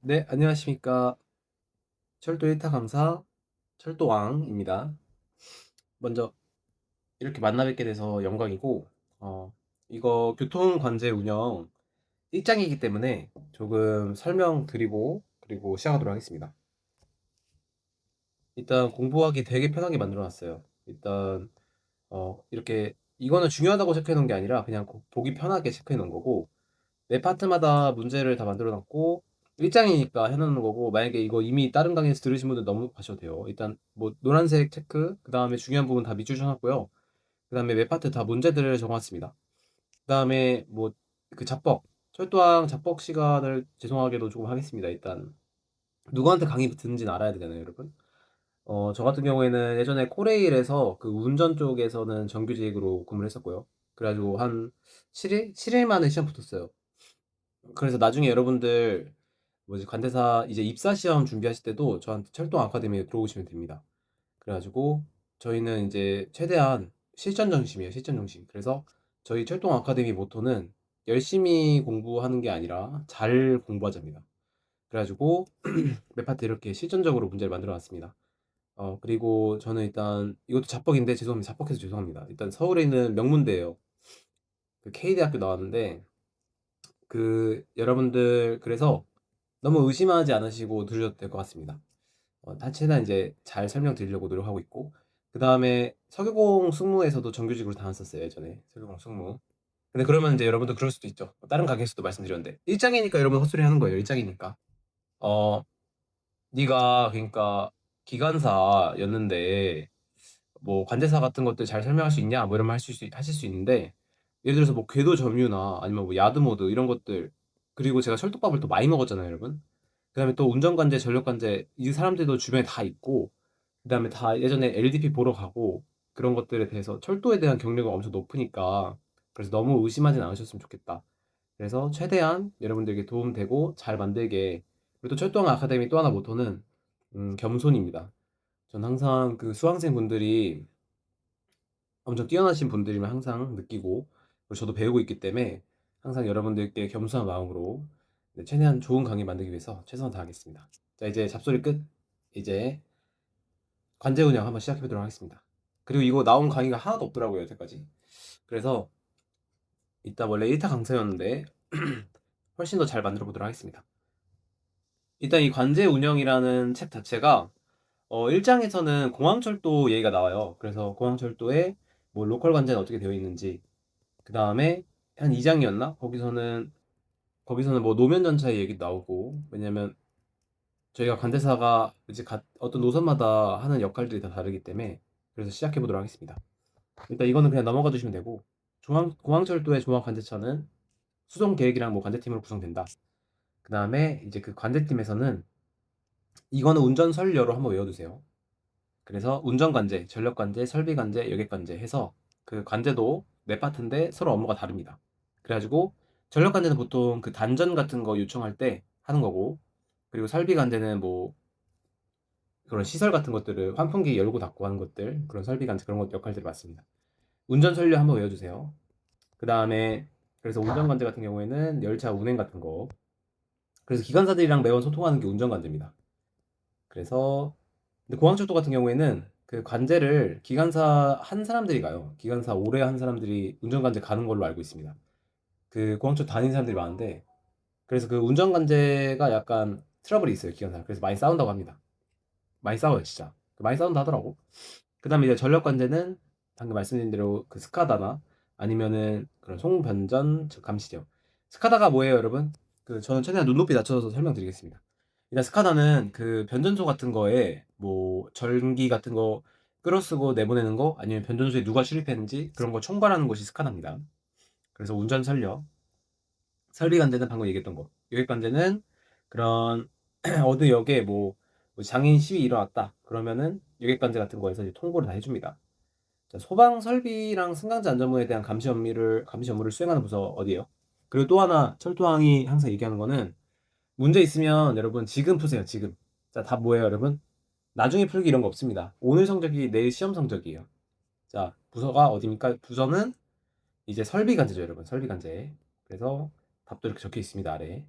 네, 안녕하십니까. 철도 1타 강사 철도왕입니다. 먼저 이렇게 만나 뵙게 돼서 영광이고, 어, 이거 교통관제 운영 1장이기 때문에 조금 설명드리고, 그리고 시작하도록 하겠습니다. 일단 공부하기 되게 편하게 만들어 놨어요. 일단, 이렇게, 이거는 중요하다고 체크해 놓은 게 아니라 그냥 보기 편하게 체크해 놓은 거고, 매 파트마다 문제를 다 만들어 놨고, 일장이니까 해놓는 거고, 만약에 이거 이미 다른 강의에서 들으신 분들 너무 가셔도 돼요. 일단 뭐 노란색 체크, 그 다음에 중요한 부분 다 밑줄 쳐놨고요. 그 다음에 매 파트 다 문제들을 적어놨습니다. 그 다음에 뭐 그 잡벅, 철도왕 잡벅 시간을 죄송하게도 조금 하겠습니다. 일단 누구한테 강의 듣는지는 알아야 되잖아요, 여러분. 저 같은 경우에는 예전에 코레일에서 그 운전 쪽에서는 정규직으로 근무를 했었고요. 그래가지고 한 7일? 7일 만에 시험 붙었어요. 그래서 나중에 여러분들 뭐지 관대사 이제 입사 시험 준비하실 때도 저한테 철도 아카데미에 들어오시면 됩니다. 그래가지고 저희는 이제 최대한 실전 중심이에요. 실전 중심. 그래서 저희 철도 아카데미 모토는 열심히 공부하는 게 아니라 잘 공부하자입니다. 그래가지고 매 파트 이렇게 실전적으로 문제를 만들어 놨습니다. 그리고 저는 일단 이것도 자뻑인데 죄송합니다. 자뻑해서 죄송합니다. 일단 서울에 있는 명문대예요. 그 K대학교 나왔는데 그 여러분들 그래서 너무 의심하지 않으시고 들으셔도 될 것 같습니다. 최대한 이제 잘 설명드리려고 노력하고 있고 그 다음에 석유공 승무에서도 정규직으로 다녔었어요 예전에 석유공 승무. 근데 그러면 이제 여러분도 그럴 수도 있죠. 다른 가게에서도 말씀드렸는데 일장이니까 여러분 헛소리 하는 거예요. 일장이니까 어 네가 그러니까 기관사였는데 뭐 관제사 같은 것들 잘 설명할 수 있냐 뭐 이런 말 하실 수 있는데 예를 들어서 뭐 궤도 점유나 아니면 뭐 야드 모드 이런 것들 그리고 제가 철도밥을 또 많이 먹었잖아요 여러분. 그다음에 또 운전관제 전력관제 이 사람들도 주변에 다 있고 그다음에 다 예전에 LDP 보러 가고 그런 것들에 대해서 철도에 대한 경력이 엄청 높으니까 그래서 너무 의심하진 않으셨으면 좋겠다. 그래서 최대한 여러분들에게 도움되고 잘 만들게 그리고 또 철도왕 아카데미 또 하나 모토는 겸손입니다. 전 항상 그 수강생 분들이 엄청 뛰어나신 분들이면 항상 느끼고 그리고 저도 배우고 있기 때문에 항상 여러분들께 겸손한 마음으로 네, 최대한 좋은 강의 만들기 위해서 최선을 다하겠습니다. 자 이제 잡소리 끝. 이제 관제 운영 한번 시작해 보도록 하겠습니다. 그리고 이거 나온 강의가 하나도 없더라고요 여태까지. 그래서 이따 원래 1타 강사였는데 훨씬 더 잘 만들어 보도록 하겠습니다. 일단 이 관제 운영이라는 책 자체가 1장에서는 공항철도 얘기가 나와요. 그래서 공항철도에 뭐 로컬 관제는 어떻게 되어 있는지 그 다음에 한 2장이었나? 거기서는 뭐 노면 전차의 얘기 나오고 왜냐면 저희가 관대사가 이제 어떤 노선마다 하는 역할들이 다 다르기 때문에 그래서 시작해 보도록 하겠습니다. 일단 이거는 그냥 넘어가 주시면 되고 공항철도의 종합관제차는 수송 계획이랑 뭐 관제팀으로 구성된다. 그 다음에 이제 그 관제팀에서는 이거는 운전 설료로 한번 외워두세요. 그래서 운전관제, 전력관제, 설비관제, 여객관제 해서 그 관제도 네 파트인데 서로 업무가 다릅니다. 그래가지고 전력관제는 보통 그 단전 같은 거 요청할 때 하는 거고 그리고 설비관제는 뭐 그런 시설 같은 것들을 환풍기 열고 닫고 하는 것들 그런 설비관제 그런 것 역할들이 많습니다. 운전 설료 한번 외워주세요. 그 다음에 그래서 운전관제 같은 경우에는 열차 운행 같은 거 그래서 기관사들이랑 매번 소통하는 게 운전관제입니다. 그래서 근데 공항철도 같은 경우에는 그 관제를 기관사 한 사람들이 가요. 기관사 오래 한 사람들이 운전관제 가는 걸로 알고 있습니다. 그 공항철도 다니는 사람들이 많은데 그래서 그 운전관제가 약간 트러블이 있어요 기관사. 그래서 많이 싸운다고 합니다. 많이 싸워요 진짜. 많이 싸운다 하더라고. 그 다음에 이제 전력관제는 방금 말씀드린 대로 그 스카다나 아니면은 그런 송변전 즉 감시죠. 스카다가 뭐예요 여러분? 그 저는 최대한 눈높이 낮춰서 설명드리겠습니다. 일단 스카다는 그 변전소 같은 거에 뭐 전기 같은 거 끌어쓰고 내보내는 거 아니면 변전소에 누가 출입했는지 그런 거 총괄하는 곳이 스카다입니다. 그래서 운전 설력 설비관제는 방금 얘기했던 거 여객관제는 그런 어느 역에 뭐 장애인 시위 일어났다 그러면은 여객관제 같은 거에서 이제 통보를 다 해줍니다. 자, 소방 설비랑 승강자 안전부에 대한 감시 업무를 수행하는 부서 어디예요? 그리고 또 하나 철도항이 항상 얘기하는 거는 문제 있으면 여러분 지금 푸세요. 지금. 자, 답 뭐예요, 여러분? 나중에 풀기 이런 거 없습니다. 오늘 성적이 내일 시험 성적이에요. 자, 부서가 어디입니까? 부서는 이제 설비관제죠, 여러분. 설비관제. 그래서 답도 이렇게 적혀 있습니다, 아래.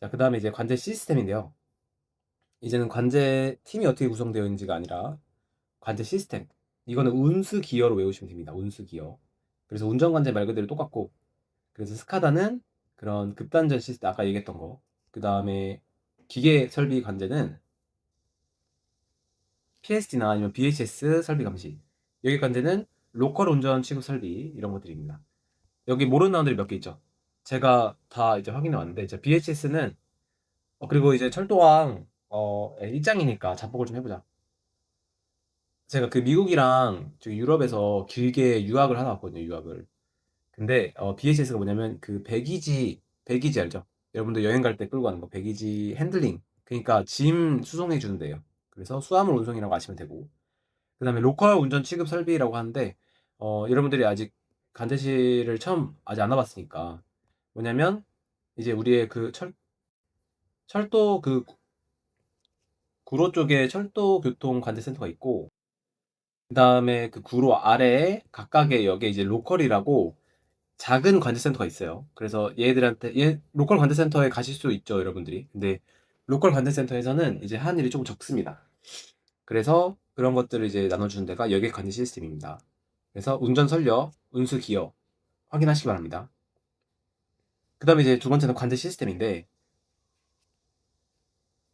자, 그 다음에 이제 관제 시스템인데요. 이제는 관제 팀이 어떻게 구성되어 있는지가 아니라 관제 시스템. 이거는 운수 기어로 외우시면 됩니다. 운수 기어. 그래서 운전 관제 말 그대로 똑같고, 그래서 스카다는 그런 급단전 시스템, 아까 얘기했던 거. 그 다음에 기계 설비 관제는 PSD나 아니면 BHS 설비 감시. 여기 관제는 로컬 운전 취급 설비 이런 것들입니다. 여기 모르는 단어들이 몇 개 있죠. 제가 다 이제 확인해 왔는데, 이제 BHS는 그리고 이제 철도왕 입장이니까 잡복을 좀 해보자. 제가 그 미국이랑 저기 유럽에서 길게 유학을 하다 왔거든요. 유학을. 근데 BHS가 뭐냐면 그 배기지 알죠? 여러분들 여행 갈 때 끌고 가는 거 배기지 핸들링. 그러니까 짐 수송해 주는 데요. 그래서 수화물 운송이라고 아시면 되고. 그다음에 로컬 운전 취급 설비라고 하는데 여러분들이 아직 간대시를 처음 아직 안 와봤으니까 뭐냐면 이제 우리의 그 철도 그 구로 쪽에 철도 교통 관제센터가 있고 그다음에 그 구로 아래에 각각의 역에 이제 로컬이라고 작은 관제센터가 있어요. 그래서 얘들한테 로컬 관제센터에 가실 수 있죠, 여러분들이. 근데 로컬 관제센터에서는 이제 하는 일이 조금 적습니다. 그래서 그런 것들을 이제 나눠주는 데가 여객 관제 시스템입니다. 그래서 운전 설력, 운수 기여 확인하시기 바랍니다. 그 다음에 이제 두 번째는 관제 시스템인데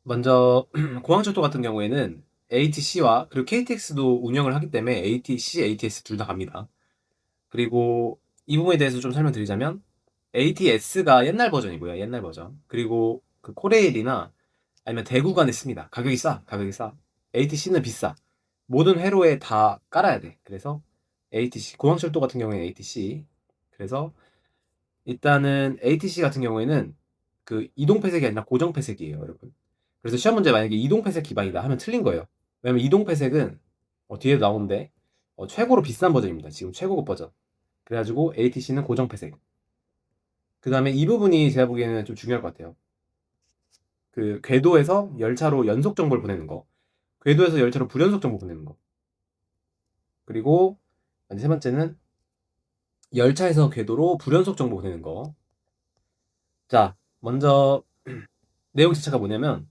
먼저 공항철도 같은 경우에는 ATC와 그리고 KTX도 운영을 하기 때문에 ATC, ATS 둘 다 갑니다. 그리고 이 부분에 대해서 좀 설명드리자면 ATS가 옛날 버전이고요. 옛날 버전. 그리고 그 코레일이나 아니면 대구간에 씁니다. 가격이 싸. 가격이 싸. ATC는 비싸. 모든 회로에 다 깔아야 돼. 그래서 ATC 공항철도 같은 경우에는 ATC. 그래서 일단은 ATC 같은 경우에는 그 이동 폐색이 아니라 고정 폐색이에요, 여러분. 그래서 시험 문제 만약에 이동 폐색 기반이다 하면 틀린 거예요. 왜냐면 이동 폐색은 뒤에 나오는데 최고로 비싼 버전입니다. 지금 최고급 버전. 그래가지고 ATC는 고정 폐색. 그 다음에 이 부분이 제가 보기에는 좀 중요할 것 같아요. 그 궤도에서 열차로 연속 정보를 보내는 거. 궤도에서 열차로 불연속 정보 보내는 거. 그리고 세 번째는 열차에서 궤도로 불연속 정보 보내는 거. 자, 먼저 내용 자체가 뭐냐면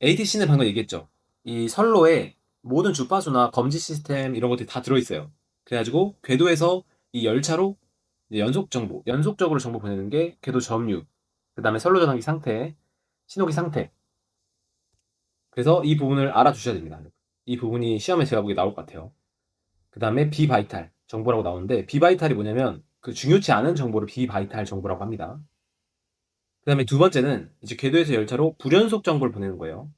ATC는 방금 얘기했죠. 이 선로에 모든 주파수나 검지 시스템 이런 것들이 다 들어있어요. 그래가지고 궤도에서 이 열차로 이제 연속적으로 정보 보내는 게 궤도 점유, 그 다음에 선로 전환기 상태, 신호기 상태. 그래서 이 부분을 알아두셔야 됩니다. 이 부분이 시험에 제가 보기에 나올 것 같아요. 그 다음에 비바이탈 정보라고 나오는데 비바이탈이 뭐냐면 그 중요치 않은 정보를 비바이탈 정보라고 합니다. 그 다음에 두 번째는 이제 궤도에서 열차로 불연속 정보를 보내는 거예요.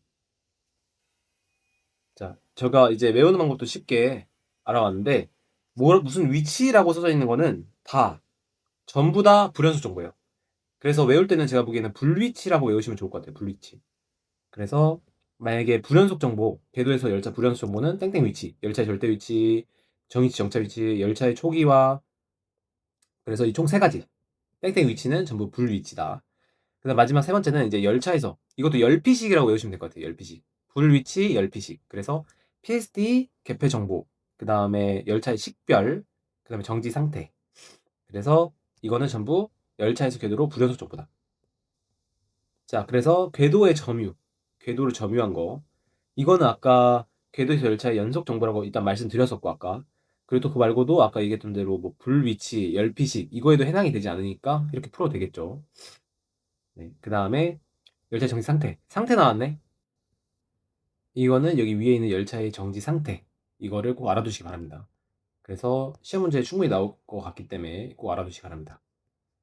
자, 제가 이제 외우는 방법도 쉽게 알아왔는데 무슨 위치라고 써져 있는 거는 전부 다 불연속 정보예요. 그래서 외울 때는 제가 보기에는 불위치라고 외우시면 좋을 것 같아요. 불위치. 그래서 만약에 불연속 정보, 궤도에서 열차 불연속 정보는 땡땡 위치, 열차의 절대 위치, 정위치, 정차 위치, 열차의 초기화. 그래서 이 총 세 가지. 땡땡 위치는 전부 불위치다. 그다음 마지막 세 번째는 이제 열차에서 이것도 열피식이라고 외우시면 될 것 같아요. 열피식. 불위치 열피식. 그래서 PSD 개폐 정보. 그다음에 열차의 식별. 그다음에 정지 상태. 그래서 이거는 전부 열차에서 궤도로 불연속 정보다. 자, 그래서 궤도의 점유. 궤도를 점유한 거. 이거는 아까 궤도에서 열차의 연속 정보라고 일단 말씀드렸었고 아까. 그리고 또 그 말고도 아까 얘기했던 대로 뭐 불위치, 열피식 이거에도 해당이 되지 않으니까 이렇게 풀어도 되겠죠. 네. 그다음에 열차 정지 상태. 상태 나왔네. 이거는 여기 위에 있는 열차의 정지 상태. 이거를 꼭 알아두시기 바랍니다. 그래서 시험 문제에 충분히 나올 것 같기 때문에 꼭 알아두시기 바랍니다.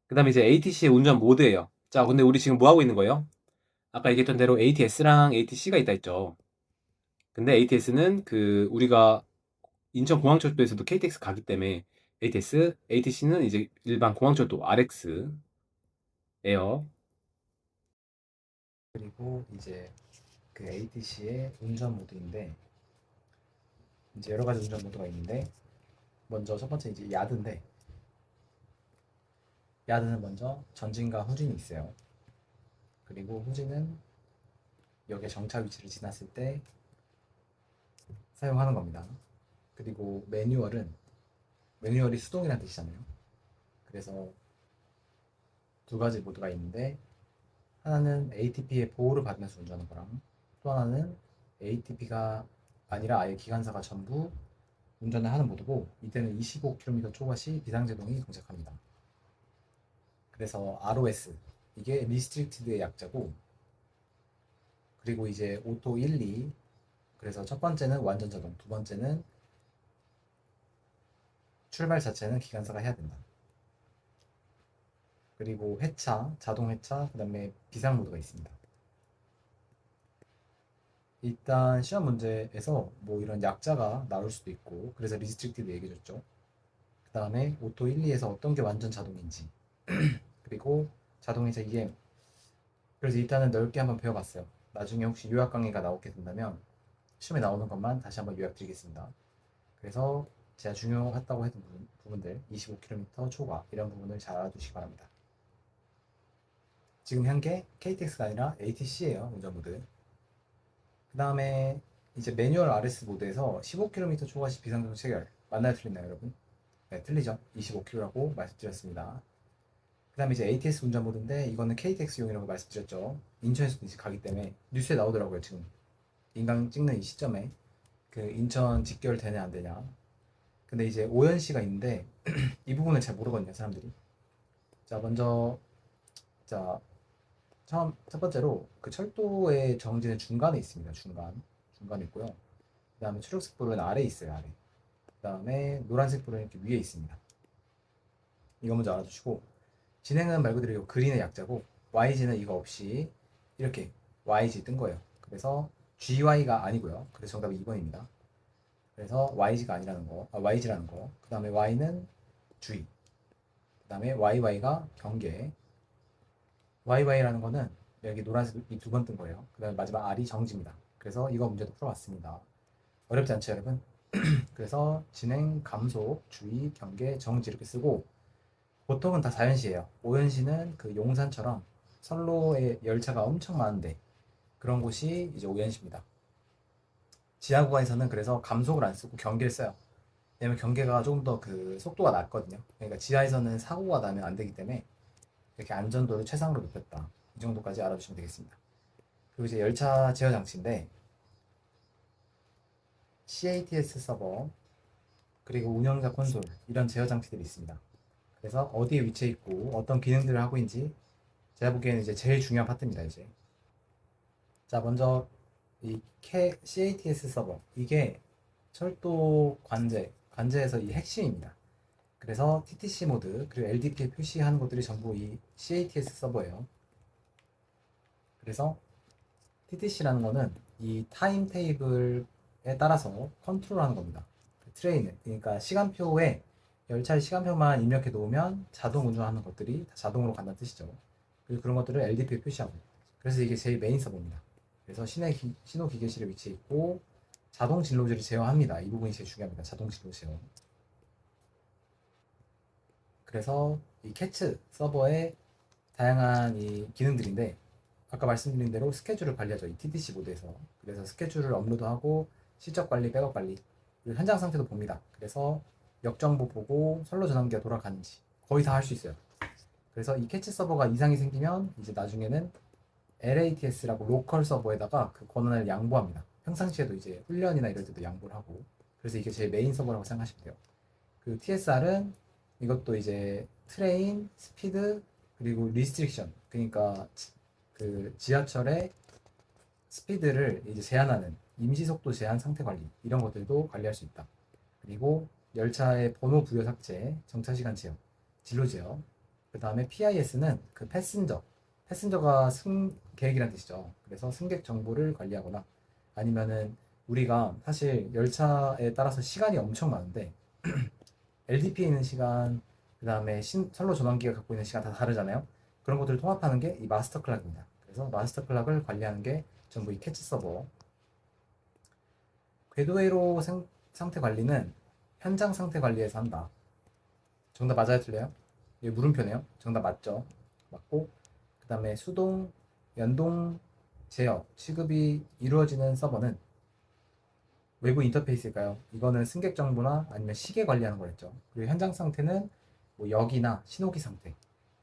그다음에 이제 ATC의 운전 모드예요. 자, 근데 우리 지금 뭐 하고 있는 거예요? 아까 얘기했던 대로 ATS랑 ATC가 있다 했죠. 근데 ATS는 그 우리가 인천공항철도에서도 KTX 가기 때문에 ATS, ATC는 이제 일반 공항철도 RX예요. 그리고 이제 그 ATC의 운전 모드인데 이제 여러 가지 운전 모드가 있는데 먼저 첫 번째 이제 야드인데 야드는 먼저 전진과 후진이 있어요. 그리고 후진은 역의 정차 위치를 지났을 때 사용하는 겁니다. 그리고 매뉴얼이 수동이라는 뜻이잖아요. 그래서 두 가지 모드가 있는데 하나는 ATP의 보호를 받으면서 운전하는 거랑 또 하나는 ATP가 아니라 아예 기관사가 전부 운전을 하는 모드고 이때는 25km 초과시 비상제동이 동작합니다. 그래서 ROS 이게 리스트릭티드의 약자고 그리고 이제 오토 1, 2 그래서 첫 번째는 완전 자동 두 번째는 출발 자체는 기관사가 해야 된다. 그리고 회차, 자동 회차, 그 다음에 비상 모드가 있습니다. 일단 시험 문제에서 뭐 이런 약자가 나올 수도 있고 그래서 리스트릭티드 얘기해줬죠. 그 다음에 오토 1, 2에서 어떤 게 완전 자동인지 그리고 자동이자 EM 그래서 일단은 넓게 한번 배워봤어요. 나중에 혹시 요약 강의가 나오게 된다면 시험에 나오는 것만 다시 한번 요약 드리겠습니다. 그래서 제가 중요하다고 했던 부분들 25km 초과 이런 부분을 잘 알아두시기 바랍니다. 지금 현재 KTX가 아니라 ATC예요. 운전 모드. 그 다음에 이제 매뉴얼 RS 모드에서 15km 초과시 비상등 체결 맞나요 틀리나요 여러분? 네 틀리죠. 25km라고 말씀드렸습니다. 그 다음에 이제 ATS 운전 모드인데 이거는 KTX용이라고 말씀드렸죠. 인천에서도 이제 가기 때문에 뉴스에 나오더라고요 지금. 인강 찍는 이 시점에 그 인천 직결되냐 안 되냐. 근데 이제 오연시가 있는데 이 부분을 잘 모르거든요 사람들이. 자 먼저 자 처음 첫 번째로 그 철도의 정지는 중간에 있습니다. 중간에 있고요. 그 다음에 초록색 불은 아래에 있어요. 아래. 그 다음에 노란색 불은 이렇게 위에 있습니다. 이거 먼저 알아두시고 진행은 말 그대로 그린의 약자고 YG는 이거 없이 이렇게 YG 뜬 거예요. 그래서 GY가 아니고요. 그래서 정답이 2번입니다. 그래서 YG가 아니라는 거, YG라는 거. 그 다음에 Y는 주의. 그 다음에 YY가 경계. YY라는 거는 여기 노란색이 두 번 뜬 거예요. 그 다음에 마지막 R이 정지입니다. 그래서 이거 문제도 풀어왔습니다. 어렵지 않죠, 여러분? 그래서 진행, 감속, 주의, 경계, 정지 이렇게 쓰고 보통은 다 4연시예요. 5연시는 그 용산처럼 선로에 열차가 엄청 많은데 그런 곳이 이제 5연시입니다. 지하 구간에서는 그래서 감속을 안 쓰고 경계를 써요. 왜냐면 경계가 조금 더 그 속도가 낮거든요. 그러니까 지하에서는 사고가 나면 안 되기 때문에 이렇게 안전도를 최상으로 높였다. 이 정도까지 알아두시면 되겠습니다. 그리고 이제 열차 제어 장치인데 CATS 서버 그리고 운영자 콘솔 이런 제어 장치들이 있습니다. 그래서 어디에 위치해 있고 어떤 기능들을 하고 있는지 제가 보기에는 이제 제일 중요한 파트입니다. 이제 자 먼저 이 CATS 서버 이게 철도 관제에서 이 핵심입니다. 그래서 TTC 모드 그리고 LDP에 표시하는 것들이 전부 이 CATS 서버예요. 그래서 TTC라는 거는 이 타임 테이블에 따라서 컨트롤하는 겁니다. 트레인을 그러니까 시간표에 열차의 시간표만 입력해 놓으면 자동 운전하는 것들이 다 자동으로 간다는 뜻이죠. 그리고 그런 것들을 LDP에 표시하고 그래서 이게 제일 메인 서버입니다. 그래서 신호 기계실에 위치해 있고 자동 진로지를 제어합니다. 이 부분이 제일 중요합니다. 자동 진로 제어. 그래서 이 캐츠 서버의 다양한 이 기능들인데 아까 말씀드린 대로 스케줄을 관리하죠. 이 TDC 모드에서. 그래서 스케줄을 업로드하고 실적 관리, 백업 관리, 그리고 현장 상태도 봅니다. 그래서 역정보 보고 선로 전환기가 돌아가는지 거의 다 할 수 있어요. 그래서 이 캐치 서버가 이상이 생기면 이제 나중에는 LATS라고 로컬 서버에다가 그 권한을 양보합니다. 평상시에도 이제 훈련이나 이럴 때도 양보를 하고 그래서 이게 제일 메인 서버라고 생각하시면 돼요. 그 TSR은 이것도 이제 트레인, 스피드, 그리고 리스트릭션 그러니까 그 지하철의 스피드를 이제 제한하는 임시속도 제한 상태 관리 이런 것들도 관리할 수 있다. 그리고 열차의 번호 부여 삭제, 정차 시간 제어, 진로 제어. 그 다음에 PIS는 그 패신저가 승객이란 뜻이죠. 그래서 승객 정보를 관리하거나 아니면은 우리가 사실 열차에 따라서 시간이 엄청 많은데 LDP에 있는 시간, 그 다음에 선로 전환기가 갖고 있는 시간 다 다르잖아요. 그런 것들을 통합하는 게 이 마스터 클락입니다. 그래서 마스터 클락을 관리하는 게 전부 이 캐치 서버. 궤도회로 상태 관리는 현장 상태 관리에서 한다. 정답 맞아요, 틀려요? 이게 물음표네요. 정답 맞죠? 맞고, 그 다음에 수동, 연동, 제어, 취급이 이루어지는 서버는 외부 인터페이스일까요? 이거는 승객 정보나 아니면 시계 관리하는 거랬죠. 그리고 현장 상태는 뭐 역이나 신호기 상태.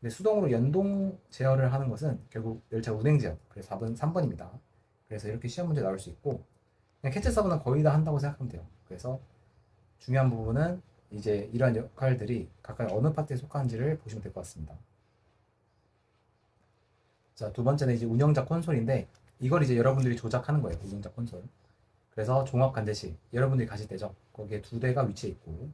근데 수동으로 연동 제어를 하는 것은 결국 열차 운행 제어. 그래서 답은 3번입니다. 그래서 이렇게 시험 문제 나올 수 있고 그냥 캐치 서브는 거의 다 한다고 생각하면 돼요. 그래서 중요한 부분은 이제 이러한 역할들이 각각 어느 파트에 속하는지를 보시면 될 것 같습니다. 자, 두 번째는 이제 운영자 콘솔인데 이걸 이제 여러분들이 조작하는 거예요. 운영자 콘솔. 그래서 종합관제실 여러분들이 가실 때죠. 거기에 두 대가 위치해 있고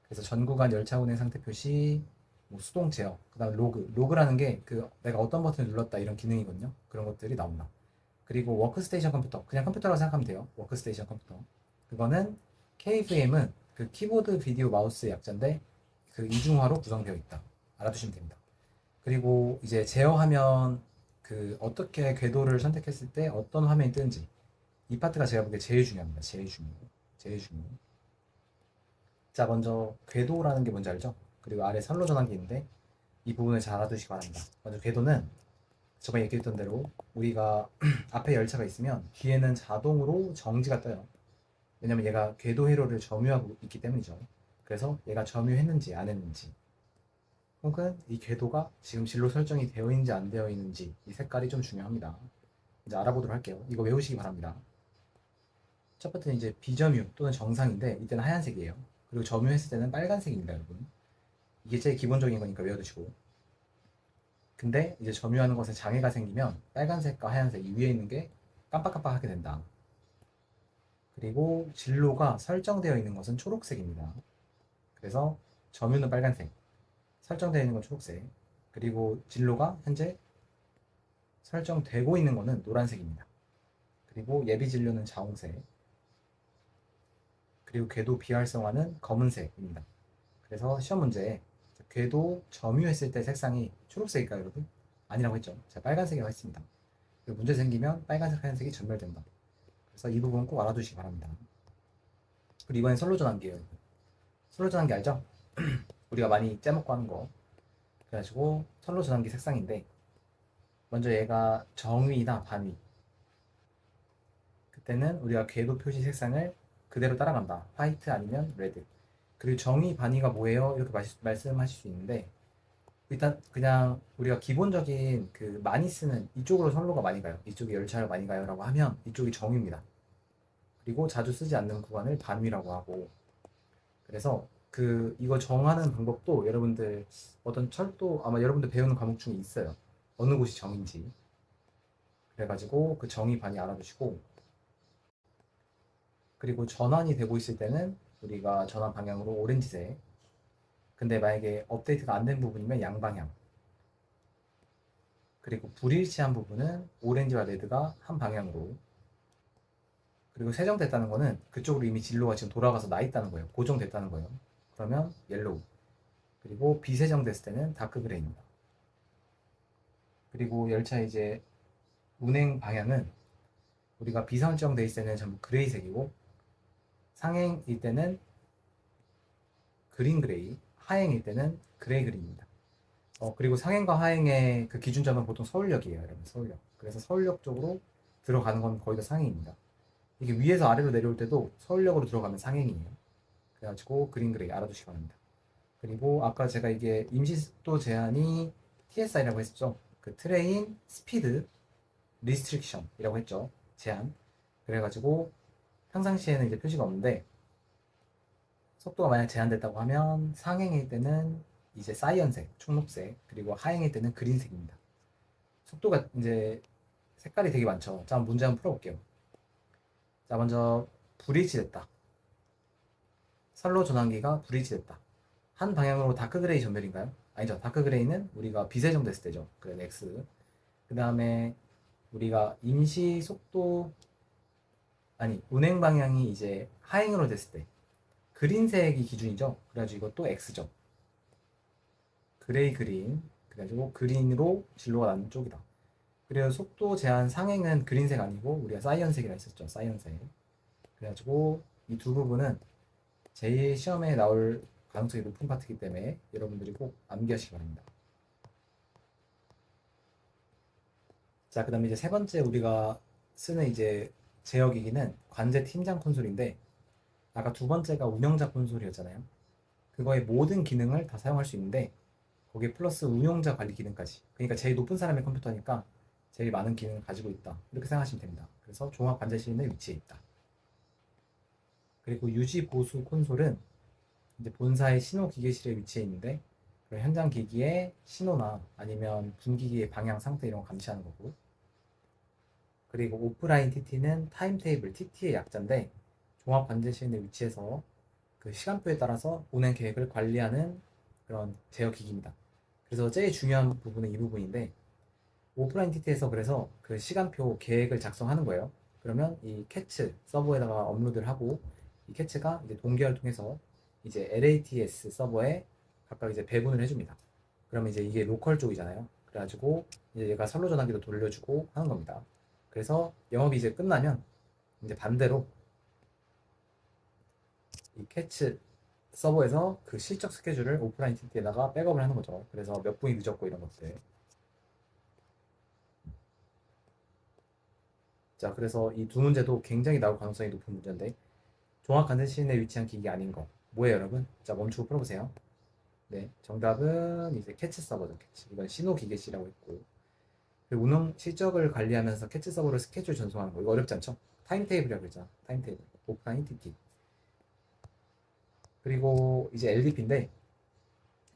그래서 전 구간 열차 운행 상태 표시, 뭐 수동 제어, 그다음 로그라는 게 그 내가 어떤 버튼을 눌렀다 이런 기능이거든요. 그런 것들이 나온다. 그리고 워크스테이션 컴퓨터, 그냥 컴퓨터라고 생각하면 돼요. 워크스테이션 컴퓨터. 그거는 KVM은 그 키보드, 비디오, 마우스의 약자인데 그 이중화로 구성되어 있다. 알아두시면 됩니다. 그리고 이제 제어하면 그 어떻게 궤도를 선택했을 때 어떤 화면이 뜨는지 이 파트가 제가 보기에 제일 중요합니다. 제일 중요. 제일 중요. 자, 먼저 궤도라는 게 뭔지 알죠? 그리고 아래 선로 전환기 있는데 이 부분을 잘 알아두시기 바랍니다. 먼저 궤도는 저번에 얘기했던 대로 우리가 앞에 열차가 있으면 뒤에는 자동으로 정지가 떠요. 왜냐면 얘가 궤도 회로를 점유하고 있기 때문이죠. 그래서 얘가 점유했는지 안 했는지 혹은 이 궤도가 지금 진로 설정이 되어 있는지 안 되어 있는지 이 색깔이 좀 중요합니다. 이제 알아보도록 할게요. 이거 외우시기 바랍니다. 첫 번째는 이제 비점유 또는 정상인데 이때는 하얀색이에요. 그리고 점유했을 때는 빨간색입니다, 여러분. 이게 제일 기본적인 거니까 외워두시고. 근데 이제 점유하는 것에 장애가 생기면 빨간색과 하얀색 이 위에 있는 게 깜빡깜빡하게 된다. 그리고 진로가 설정되어 있는 것은 초록색입니다. 그래서 점유는 빨간색, 설정되어 있는 건 초록색, 그리고 진로가 현재 설정되고 있는 것은 노란색입니다. 그리고 예비 진로는 자홍색, 그리고 궤도 비활성화는 검은색입니다. 그래서 시험 문제에 궤도 점유했을 때 색상이 초록색일까요, 여러분? 아니라고 했죠. 제가 빨간색이라고 했습니다. 그리고 문제 생기면 빨간색, 하얀색이 전멸된다. 그래서 이 부분 꼭 알아두시기 바랍니다. 그리고 이번엔 선로 전환기예요. 선로 전환기 알죠? 우리가 많이 째먹고 하는 거. 그래가지고 선로 전환기 색상인데 먼저 얘가 정위나 반위. 그때는 우리가 궤도 표시 색상을 그대로 따라간다. 화이트 아니면 레드. 그리고 정의 반의가 뭐예요? 이렇게 말씀하실 수 있는데 일단 그냥 우리가 기본적인 그 많이 쓰는 이쪽으로 선로가 많이 가요. 이쪽에 열차를 많이 가요라고 하면 이쪽이 정의입니다. 그리고 자주 쓰지 않는 구간을 반위라고 하고 그래서 그 이거 정하는 방법도 여러분들 어떤 철도 아마 여러분들 배우는 과목 중에 있어요. 어느 곳이 정인지. 그래가지고 그 정의 반이 알아두시고 그리고 전환이 되고 있을 때는 우리가 전환 방향으로 오렌지색 근데 만약에 업데이트가 안 된 부분이면 양방향 그리고 불일치한 부분은 오렌지와 레드가 한 방향으로 그리고 세정됐다는 거는 그쪽으로 이미 진로가 지금 돌아가서 나 있다는 거예요. 고정됐다는 거예요. 그러면 옐로우 그리고 비세정됐을 때는 다크 그레이입니다. 그리고 열차 이제 운행 방향은 우리가 비설정돼 있을 때는 전부 그레이색이고 상행일 때는 그린 그레이, 하행일 때는 그레이 그린입니다. 그리고 상행과 하행의 그 기준점은 보통 서울역이에요, 여러분. 서울역. 그래서 서울역 쪽으로 들어가는 건 거의 다 상행입니다. 이게 위에서 아래로 내려올 때도 서울역으로 들어가면 상행이에요. 그래가지고 그린 그레이 알아두시기 바랍니다. 그리고 아까 제가 이게 임시속도 제한이 TSI라고 했었죠. 그 트레인 스피드 리스트릭션이라고 했죠. 제한. 그래가지고 평상시에는 이제 표시가 없는데 속도가 만약 제한됐다고 하면 상행일 때는 이제 사이언색, 초록색, 그리고 하행일 때는 그린색입니다. 속도가 이제 색깔이 되게 많죠. 자, 문제 한번 풀어볼게요. 자, 먼저 불일치 됐다. 선로 전환기가 불일치 됐다. 한 방향으로 다크 그레이 전멸인가요? 아니죠. 다크 그레이는 우리가 비세정 됐을 때죠. 그래, X. 그 다음에 우리가 임시 속도 아니 운행 방향이 이제 하행으로 됐을 때 그린색이 기준이죠. 그래가지고 이것도 X죠. 그레이 그린. 그래가지고 그린으로 진로가 나는 쪽이다. 그래서 속도 제한 상행은 그린색 아니고 우리가 사이언색이라 했었죠. 사이언색. 그래가지고 이 두 부분은 제일 시험에 나올 가능성이 높은 파트이기 때문에 여러분들이 꼭 암기하시기 바랍니다. 자, 그 다음에 이제 세 번째 우리가 쓰는 이제 제어기기는 관제 팀장 콘솔인데 아까 두 번째가 운영자 콘솔이었잖아요. 그거의 모든 기능을 다 사용할 수 있는데 거기에 플러스 운용자 관리 기능까지. 그러니까 제일 높은 사람의 컴퓨터니까 제일 많은 기능을 가지고 있다. 이렇게 생각하시면 됩니다. 그래서 종합 관제 실내 위치에 있다. 그리고 유지 보수 콘솔은 이제 본사의 신호 기계실에 위치해 있는데 그 현장 기기의 신호나 아니면 분기기의 방향 상태 이런 거 감시하는 거고. 그리고 오프라인 TT는 타임테이블 TT의 약자인데 종합 관제 실내 위치해서 그 시간표에 따라서 운행 계획을 관리하는 그런 제어 기기입니다. 그래서 제일 중요한 부분은 이 부분인데 오프라인 TT에서 그래서 그 시간표 계획을 작성하는 거예요. 그러면 이 캐치 서버에다가 업로드를 하고 이 캐치가 이제 동기화를 통해서 이제 LATS 서버에 각각 이제 배분을 해줍니다. 그러면 이제 이게 로컬 쪽이잖아요. 그래가지고 이제 얘가 선로 전화기도 돌려주고 하는 겁니다. 그래서 영업이 이제 끝나면 이제 반대로 이 캐치 서버에서 그 실적 스케줄을 오프라인 TT에다가 백업을 하는 거죠. 그래서 몇 분이 늦었고 이런 것들. 자, 그래서 이 두 문제도 굉장히 나올 가능성이 높은 문제인데 종합 관제 시인에 위치한 기기 아닌 거 뭐예요, 여러분? 자, 멈추고 풀어보세요. 네, 정답은 이제 캐치 서버죠. 캐치. 이건 신호 기계시라고 했고 그리고 운영 실적을 관리하면서 캐치 서버를 스케줄 전송하는 거 이거 어렵지 않죠? 타임테이블이라고 그랬잖아. 타임테이블. 오프라인 TT. 그리고 이제 LDP인데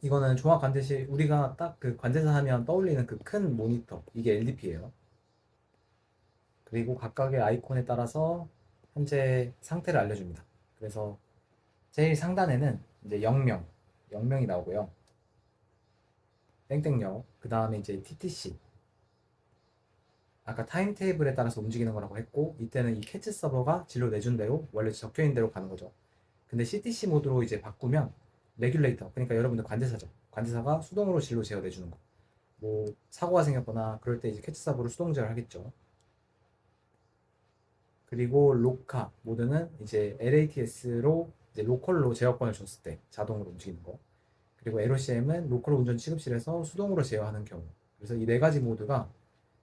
이거는 종합 관제실 우리가 딱 그 관제사 하면 떠올리는 그 큰 모니터 이게 LDP예요. 그리고 각각의 아이콘에 따라서 현재 상태를 알려줍니다. 그래서 제일 상단에는 이제 0명, 0명이 나오고요. 땡땡역, 그 다음에 이제 TTC. 아까 타임테이블에 따라서 움직이는 거라고 했고, 이때는 이 캐치 서버가 진로 내준 대로 원래 적혀 있는 대로 가는 거죠. 근데 CTC 모드로 이제 바꾸면 레귤레이터, 그러니까 여러분들 관제사죠. 관제사가 수동으로 진로 제어 내주는 거. 뭐 사고가 생겼거나 그럴 때 이제 캐치 서버로 수동 제어를 하겠죠. 그리고 로카 모드는 이제 LATS로 이제 로컬로 제어권을 줬을 때 자동으로 움직이는 거. 그리고 LOCM은 로컬 운전 취급실에서 수동으로 제어하는 경우. 그래서 이 네 가지 모드가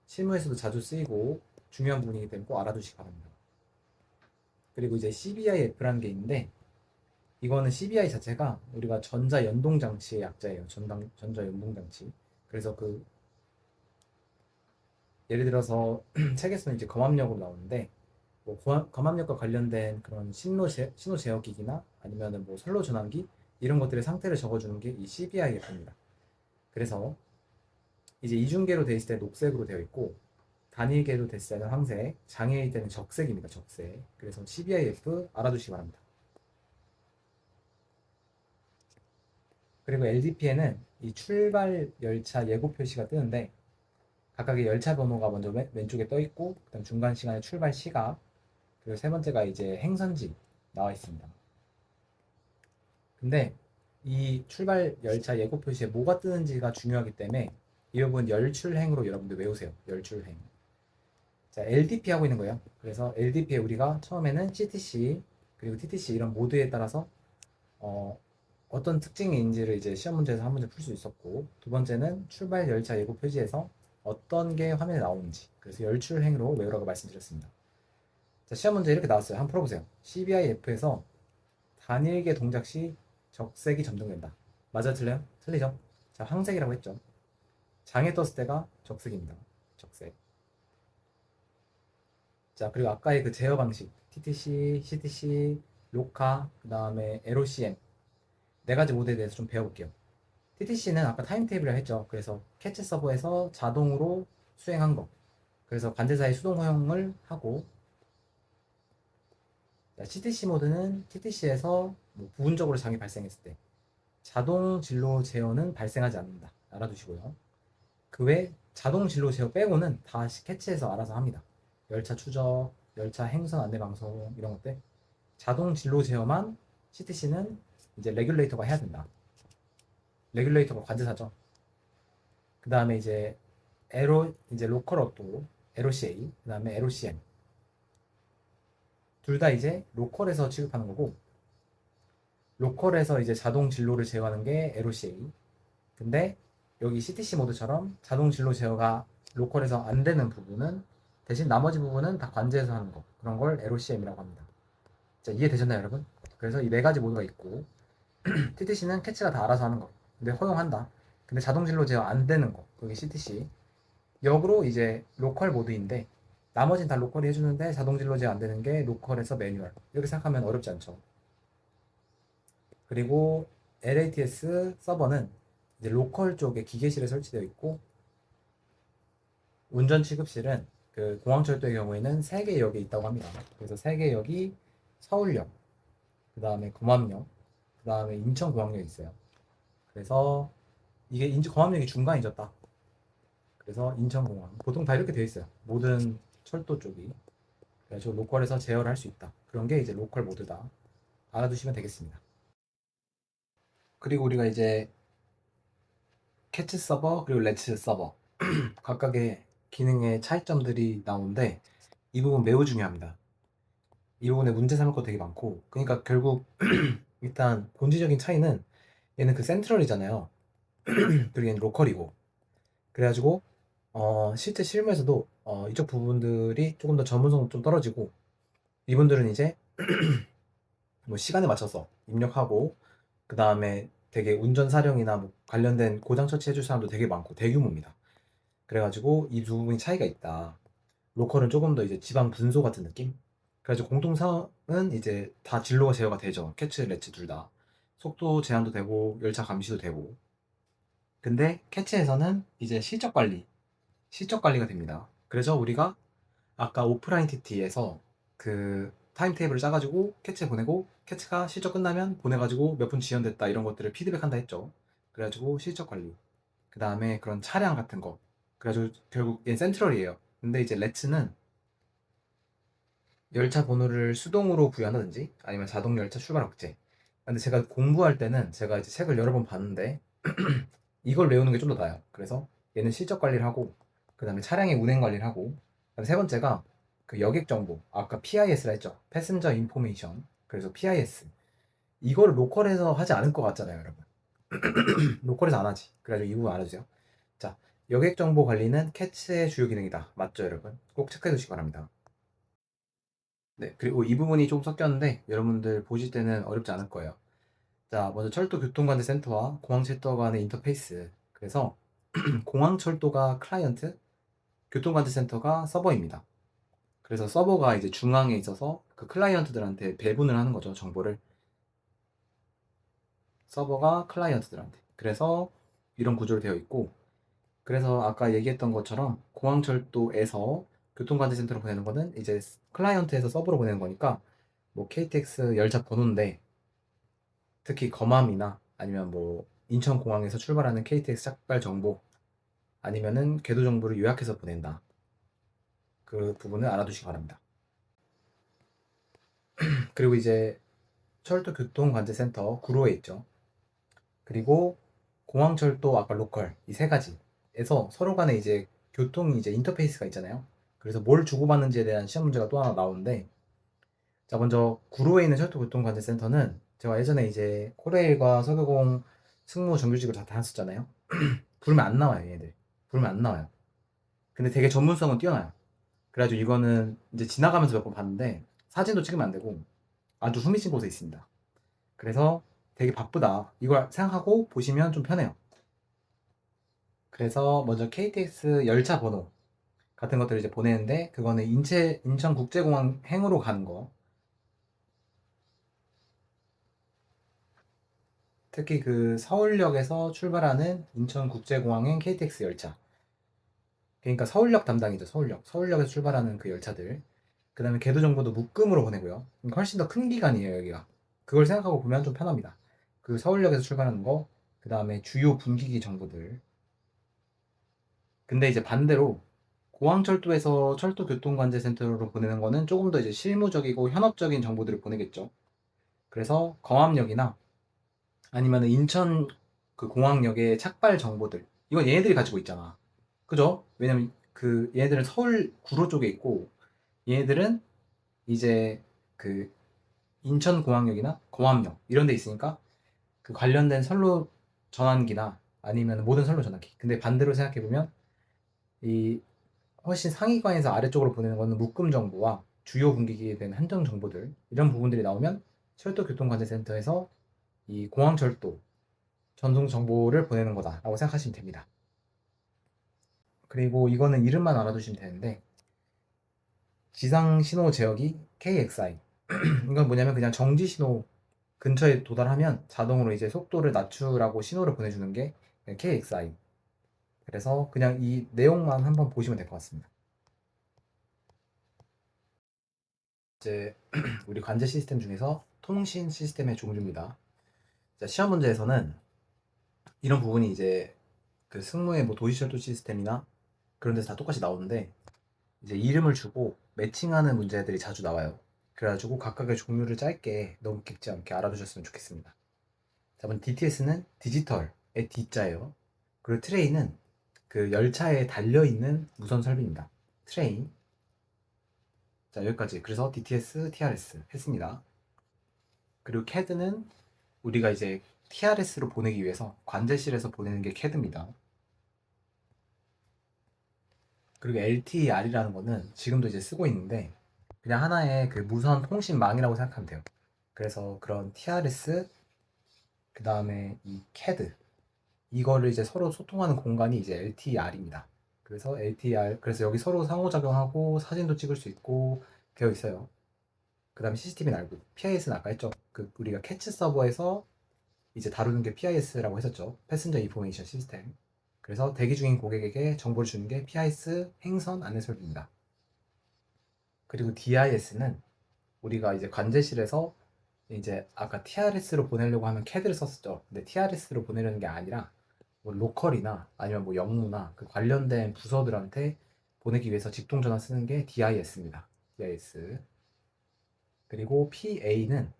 실무에서도 자주 쓰이고 중요한 부분이기 때문에 꼭 알아두시기 바랍니다. 그리고 이제 CBI-F라는 게 있는데 이거는 CBI 자체가 우리가 전자 연동 장치의 약자예요. 전자 연동 장치. 그래서 그 예를 들어서 책에서는 이제 검압력으로 나오는데 뭐 검압력과 관련된 그런 신호 제어 기기나 아니면은 뭐 선로 전환기 이런 것들의 상태를 적어주는 게 이 CBIF입니다. 그래서 이제 이중계로 되어 있을 때 녹색으로 되어 있고 단일계로 됐을 때는 황색, 장애일 때는 적색입니다. 적색. 그래서 CBIF 알아두시기 바랍니다. 그리고 LDP에는 이 출발 열차 예고 표시가 뜨는데 각각의 열차 번호가 먼저 왼쪽에 떠 있고 그다음 중간 시간의 출발 시각 그리고 세 번째가 이제 행선지 나와 있습니다. 근데 이 출발 열차 예고 표시에 뭐가 뜨는지가 중요하기 때문에 이 부분 열출행으로 여러분들 외우세요. 열출행. 자, LDP 하고 있는 거예요. 그래서 LDP에 우리가 처음에는 CTC 그리고 TTC 이런 모드에 따라서 어떤 특징인지를 이제 시험 문제에서 한 문제 풀 수 있었고 두 번째는 출발 열차 예고 표지에서 어떤 게 화면에 나오는지 그래서 열출행으로 외우라고 말씀드렸습니다. 자, 시험 문제 이렇게 나왔어요. 한번 풀어보세요. CBIF에서 단일계 동작 시 적색이 점등된다. 맞아 틀려요? 틀리죠? 자, 황색이라고 했죠. 장애 떴을 때가 적색입니다. 적색. 자, 그리고 아까의 그 제어 방식 TTC, CTC, 로카, 그 다음에 LOCM 네 가지 모드에 대해서 좀 배워볼게요. TTC는 아까 타임테이블이라고 했죠. 그래서 캐치 서버에서 자동으로 수행한 거. 그래서 관제사의 수동 허용을 하고 CTC 모드는 TTC에서 뭐 부분적으로 장애 발생했을 때 자동 진로 제어는 발생하지 않는다. 알아두시고요. 그 외 자동 진로 제어 빼고는 다 캐치해서 알아서 합니다. 열차 추적, 열차 행선 안내 방송 이런 것들 자동 진로 제어만 CTC는 이제 레귤레이터가 해야 된다. 레귤레이터가 관제사죠. 그 다음에 이제 이제 로컬 업도 LOCA, 그 다음에 LOCM 둘 다 이제 로컬에서 취급하는 거고 로컬에서 이제 자동 진로를 제어하는 게 LOCA. 근데 여기 CTC 모드처럼 자동 진로 제어가 로컬에서 안 되는 부분은 대신 나머지 부분은 다 관제에서 하는 거 그런 걸 LOCM이라고 합니다. 자, 이해되셨나요, 여러분? 그래서 이 네 가지 모드가 있고 TTC는 캐치가 다 알아서 하는 거. 근데 허용한다. 근데 자동 진로 제어 안 되는 거, 그게 CTC. 역으로 이제 로컬 모드인데 나머지는 다 로컬이 해주는데 자동 진로 제어 안 되는 게 로컬에서 매뉴얼. 이렇게 생각하면 어렵지 않죠. 그리고 LATS 서버는 이제 로컬 쪽에 기계실에 설치되어 있고 운전 취급실은 그 공항철도의 경우에는 3개 역에 있다고 합니다. 그래서 3개 역이 서울역, 그 다음에 공항역, 그 다음에 인천공항역이 있어요. 그래서 이게 공항역이 중간이죠, 딱. 그래서 인천공항. 보통 다 이렇게 되어 있어요. 모든 철도 쪽이. 그래서 로컬에서 제어를 할 수 있다. 그런 게 이제 로컬 모드다. 알아두시면 되겠습니다. 그리고 우리가 이제 캐치 서버 그리고 렛츠 서버 각각의 기능의 차이점들이 나오는데 이 부분 매우 중요합니다. 이 부분에 문제 삼을 거 되게 많고 그러니까 결국 일단 본질적인 차이는 얘는 그 센트럴이잖아요. 그리고 얘는 로컬이고 그래가지고 실제 실무에서도 이쪽 부분들이 조금 더 전문성 좀 떨어지고 이분들은 이제 뭐 시간에 맞춰서 입력하고 그 다음에 되게 운전 사령이나 뭐 관련된 고장 처치해줄 사람도 되게 많고 대규모입니다. 그래가지고 이 두 부분이 차이가 있다. 로컬은 조금 더 이제 지방 분소 같은 느낌? 그래가지고 공통사항은 이제 다 진로가 제어가 되죠. 캐치, 렛츠 둘 다. 속도 제한도 되고 열차 감시도 되고. 근데 캐치에서는 이제 실적 관리가 됩니다. 그래서 우리가 아까 오프라인 TT에서 그 타임 테이블을 짜가지고 캐치에 보내고 캐치가 실적 끝나면 보내가지고 몇 분 지연됐다 이런 것들을 피드백한다 했죠. 그래가지고 실적 관리. 그 다음에 그런 차량 같은 거. 그래가지고 결국 얘 센트럴이에요. 근데 이제 렛츠는 열차 번호를 수동으로 부여한다든지 아니면 자동 열차 출발 억제. 근데 제가 공부할 때는 제가 이제 책을 여러 번 봤는데 이걸 외우는 게 좀 더 나아요. 그래서 얘는 실적 관리를 하고 그 다음에 차량의 운행 관리를 하고 그다음에 세 번째가 그 여객 정보 아까 PIS라 했죠. 패센저 인포메이션. 그래서 PIS 이거를 로컬에서 하지 않을 것 같잖아요, 여러분. 로컬에서 안 하지. 그래가지고 이 부분 알아주세요. 자, 여객 정보 관리는 캐치의 주요 기능이다. 맞죠, 여러분? 꼭 체크해 두시기 바랍니다. 네, 그리고 이 부분이 좀 섞였는데 여러분들 보실 때는 어렵지 않을 거예요. 자, 먼저 철도 교통관제센터와 공항철도 간의 인터페이스. 그래서 공항철도가 클라이언트, 교통관제센터가 서버입니다. 그래서 서버가 이제 중앙에 있어서 그 클라이언트들한테 배분을 하는 거죠, 정보를. 서버가 클라이언트들한테. 그래서 이런 구조로 되어 있고, 그래서 아까 얘기했던 것처럼 공항철도에서 교통관제센터로 보내는 거는 이제 클라이언트에서 서버로 보내는 거니까 뭐 KTX 열차 번호인데 특히 검암이나 아니면 뭐 인천공항에서 출발하는 KTX 착발 정보 아니면은 궤도 정보를 요약해서 보낸다. 그 부분을 알아두시기 바랍니다. 그리고 이제 철도교통관제센터 구로에 있죠. 그리고 공항철도 아까 로컬 이 세 가지에서 서로 간에 이제 교통 이제 인터페이스가 있잖아요. 그래서 뭘 주고받는지에 대한 시험 문제가 또 하나 나오는데 자 먼저 구로에 있는 철도교통관제센터는 제가 예전에 이제 코레일과 서교공 승무 정규직을 다 다녔었잖아요. 부르면 안 나와요 얘들. 부르면 안 나와요. 근데 되게 전문성은 뛰어나요. 그래가지고 이거는 이제 지나가면서 몇 번 봤는데 사진도 찍으면 안 되고 아주 후미진 곳에 있습니다. 그래서 되게 바쁘다. 이걸 생각하고 보시면 좀 편해요. 그래서 먼저 KTX 열차 번호 같은 것들을 이제 보내는데 그거는 인천국제공항 행으로 가는 거. 특히 그 서울역에서 출발하는 인천국제공항행 KTX 열차. 그러니까 서울역 담당이죠. 서울역에서 출발하는 그 열차들. 그 다음에 궤도 정보도 묶음으로 보내고요. 그러니까 훨씬 더 큰 기간이에요, 여기가. 그걸 생각하고 보면 좀 편합니다. 그 서울역에서 출발하는 거, 그 다음에 주요 분기기 정보들. 근데 이제 반대로 공항철도에서 철도교통관제센터로 보내는 거는 조금 더 이제 실무적이고 현업적인 정보들을 보내겠죠. 그래서 검암역이나 아니면 인천 그 공항역의 착발 정보들. 이건 얘네들이 가지고 있잖아. 그죠? 왜냐면 그 얘네들은 서울 구로 쪽에 있고 얘네들은 이제 그 인천공항역이나 공항역 이런 데 있으니까 그 관련된 선로 전환기나 아니면 모든 선로 전환기. 근데 반대로 생각해보면 이 훨씬 상위권에서 아래쪽으로 보내는 거는 묶음 정보와 주요 분기기에 대한 한정 정보들 이런 부분들이 나오면 철도교통관제센터에서 이 공항철도 전송 정보를 보내는 거다라고 생각하시면 됩니다. 그리고 이거는 이름만 알아두시면 되는데 지상 신호 제어기 KXI 이건 뭐냐면 그냥 정지 신호 근처에 도달하면 자동으로 이제 속도를 낮추라고 신호를 보내주는 게 KXI. 그래서 그냥 이 내용만 한번 보시면 될 것 같습니다. 이제 우리 관제 시스템 중에서 통신 시스템의 종류입니다. 자, 시험 문제에서는 이런 부분이 이제 그 승무의 뭐 도시철도 시스템이나 그런 데서 다 똑같이 나오는데 이제 이름을 주고 매칭하는 문제들이 자주 나와요. 그래가지고 각각의 종류를 짧게 너무 깊지 않게 알아두셨으면 좋겠습니다. 자, 먼저 DTS는 디지털의 D자예요. 그리고 트레인은 그 열차에 달려있는 무선 설비입니다. 트레인. 자, 여기까지. 그래서 DTS, TRS 했습니다. 그리고 CAD는 우리가 이제 TRS로 보내기 위해서 관제실에서 보내는 게 CAD입니다. 그리고 LTER이라는 거는 지금도 이제 쓰고 있는데 그냥 하나의 그 무선 통신망이라고 생각하면 돼요. 그래서 그런 TRS, 그 다음에 이 CAD 이거를 이제 서로 소통하는 공간이 이제 LTER입니다. 그래서 LTER, 그래서 여기 서로 상호작용하고 사진도 찍을 수 있고 되어 있어요. 그 다음에 CCTV 날고 PIS는 아까 했죠. 그 우리가 캐치 서버에서 이제 다루는 게 PIS라고 했었죠. 패센저 인포메이션 시스템. 그래서 대기 중인 고객에게 정보를 주는 게 PIS 행선 안내 설비입니다. 그리고 DIS는 우리가 이제 관제실에서 이제 아까 TRS로 보내려고 하면 CAD를 썼었죠. 근데 TRS로 보내려는 게 아니라 뭐 로컬이나 아니면 뭐 영무나 그 관련된 부서들한테 보내기 위해서 직통전화 쓰는 게 DIS입니다. DIS. 그리고 PA는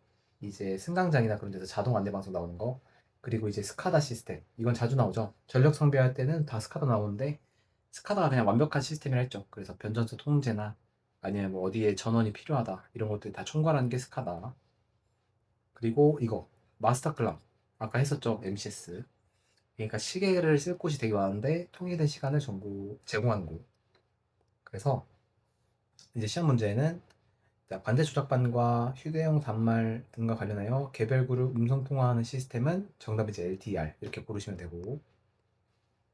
이제 승강장이나 그런 데서 자동 안내 방송 나오는 거. 그리고 이제 스카다 시스템. 이건 자주 나오죠. 전력 성비할 때는 다 스카다 나오는데 스카다가 그냥 완벽한 시스템이라 했죠. 그래서 변전소 통제나 아니면 뭐 어디에 전원이 필요하다 이런 것들 다 총괄하는 게 스카다. 그리고 이거 마스터 클락 아까 했었죠. MCS. 그러니까 시계를 쓸 곳이 되게 많은데 통일된 시간을 전부 제공하는 곳. 그래서 이제 시험 문제에는 관제 조작반과 휴대용 단말 등과 관련하여 개별 그룹 음성 통화하는 시스템은 정답이 이제 LTER 이렇게 고르시면 되고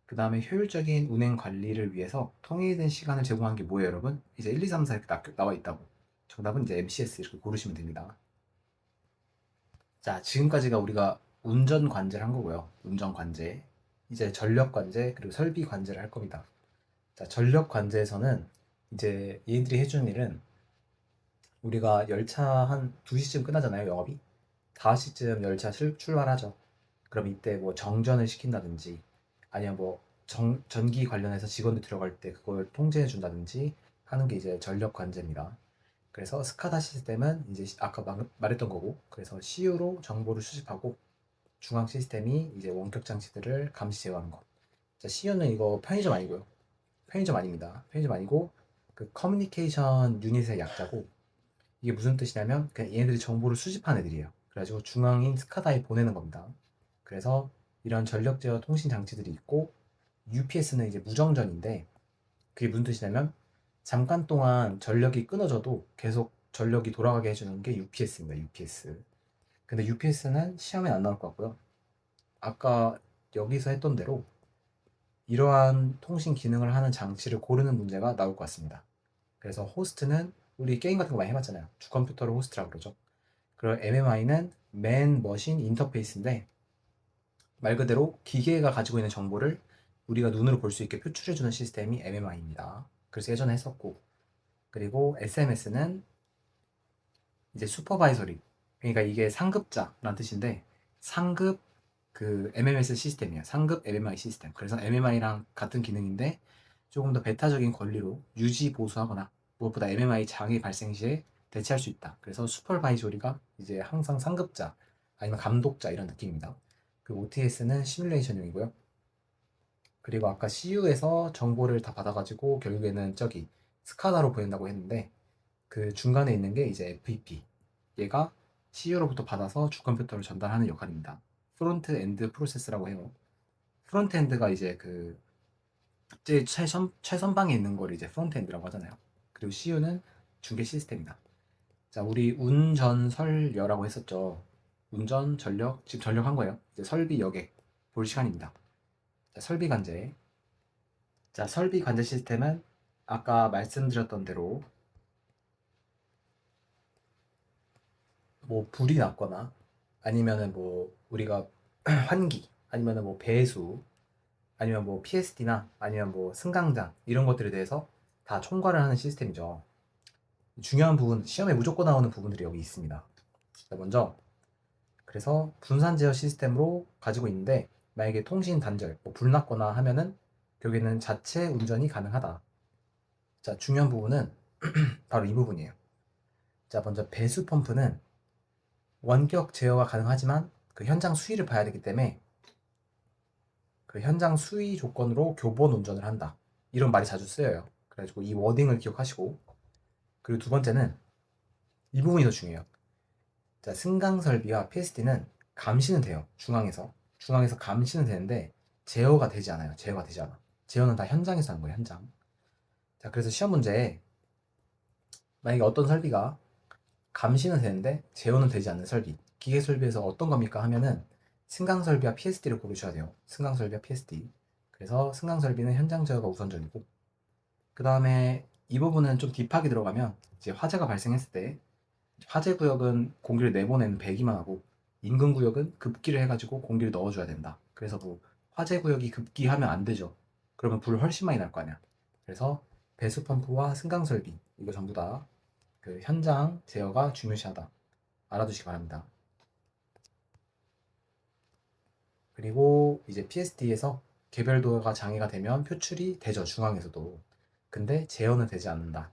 그 다음에 효율적인 운행 관리를 위해서 통일된 시간을 제공하는 게 뭐예요, 여러분? 이제 1, 2, 3, 4 이렇게 나와 있다고. 정답은 이제 MCS 이렇게 고르시면 됩니다. 자, 지금까지가 우리가 운전 관제를 한 거고요. 운전 관제. 이제 전력 관제 그리고 설비 관제를 할 겁니다. 자, 전력 관제에서는 이제 얘들이 해주는 일은 우리가 열차 한 2시쯤 끝나잖아요, 영업이. 5시쯤 열차 출발하죠. 그럼 이때 뭐 정전을 시킨다든지 아니면 뭐 전기 관련해서 직원들 들어갈 때 그걸 통제해 준다든지 하는 게 이제 전력 관제입니다. 그래서 스카다 시스템은 이제 아까 말했던 거고 그래서 CU로 정보를 수집하고 중앙 시스템이 이제 원격 장치들을 감시 제어하는 거. 자, CU는 이거 편의점 아니고요. 편의점 아닙니다. 편의점 아니고 그 커뮤니케이션 유닛의 약자고 이게 무슨 뜻이냐면 그냥 얘네들이 정보를 수집한 애들이에요. 그래가지고 중앙인 스카다에 보내는 겁니다. 그래서 이런 전력 제어 통신 장치들이 있고 UPS는 이제 무정전인데 그게 무슨 뜻이냐면 잠깐 동안 전력이 끊어져도 계속 전력이 돌아가게 해주는 게 UPS입니다. UPS. 근데 UPS는 시험에 안 나올 것 같고요. 아까 여기서 했던 대로 이러한 통신 기능을 하는 장치를 고르는 문제가 나올 것 같습니다. 그래서 호스트는 우리 게임 같은 거 많이 해봤잖아요. 주 컴퓨터를 호스트라고 그러죠. 그리고 MMI는 맨 머신 인터페이스인데 말 그대로 기계가 가지고 있는 정보를 우리가 눈으로 볼 수 있게 표출해주는 시스템이 MMI입니다. 그래서 예전에 했었고 그리고 SMS는 이제 슈퍼바이저리 그러니까 이게 상급자라는 뜻인데 상급 그 MMS 시스템이에요. 상급 MMI 시스템. 그래서 MMI랑 같은 기능인데 조금 더 배타적인 권리로 유지 보수하거나 무엇보다 MMI 장애 발생 시에 대체할 수 있다. 그래서 슈퍼바이저리가 이제 항상 상급자 아니면 감독자 이런 느낌입니다. 그 OTS는 시뮬레이션용이고요. 그리고 아까 CU에서 정보를 다 받아가지고 결국에는 저기 스카다로 보낸다고 했는데 그 중간에 있는 게 이제 FEP. 얘가 CU로부터 받아서 주컴퓨터로 전달하는 역할입니다. 프론트 엔드 프로세스라고 해요. 프론트 엔드가 이제 그 제일 최선방에 있는 걸 이제 프론트 엔드라고 하잖아요. 그리고 CU는 중계 시스템이다. 자, 우리 운전설여라고 했었죠. 운전, 전력, 지금 전력 한 거예요. 이제 설비, 여객. 볼 시간입니다. 자, 설비 관제. 자, 설비 관제 시스템은 아까 말씀드렸던 대로 뭐 불이 났거나 아니면은 뭐 우리가 환기 아니면은 뭐 배수 아니면 뭐 PSD나 아니면 뭐 승강장 이런 것들에 대해서 다 총괄을 하는 시스템이죠. 중요한 부분, 시험에 무조건 나오는 부분들이 여기 있습니다. 자, 먼저 그래서 분산 제어 시스템으로 가지고 있는데 만약에 통신 단절, 뭐불 났거나 하면은 결국에는 자체 운전이 가능하다. 자, 중요한 부분은 바로 이 부분이에요. 자, 먼저 배수 펌프는 원격 제어가 가능하지만 그 현장 수위를 봐야 되기 때문에 그 현장 수위 조건으로 교본 운전을 한다. 이런 말이 자주 쓰여요. 그래가지고 이 워딩을 기억하시고, 그리고 두 번째는 이 부분이 더 중요해요. 자, 승강 설비와 PSD는 감시는 돼요. 중앙에서 감시는 되는데 제어가 되지 않아요. 제어가 되지 않아. 제어는 다 현장에서 하는 거예요. 현장. 자, 그래서 시험 문제에 만약에 어떤 설비가 감시는 되는데 제어는 되지 않는 설비, 기계 설비에서 어떤 겁니까 하면은 승강 설비와 PSD를 고르셔야 돼요. 승강 설비와 PSD. 그래서 승강 설비는 현장 제어가 우선적이고, 그 다음에 이 부분은 좀 딥하게 들어가면 이제 화재가 발생했을 때 화재 구역은 공기를 내보내는 배기만 하고 인근 구역은 급기를 해가지고 공기를 넣어줘야 된다. 그래서 뭐 화재 구역이 급기하면 안 되죠. 그러면 불 훨씬 많이 날 거 아니야. 그래서 배수 펌프와 승강 설비 이거 전부 다 그 현장 제어가 중요시하다. 알아두시기 바랍니다. 그리고 이제 PSD에서 개별 도어가 장애가 되면 표출이 되죠. 중앙에서도. 근데 제어는 되지 않는다.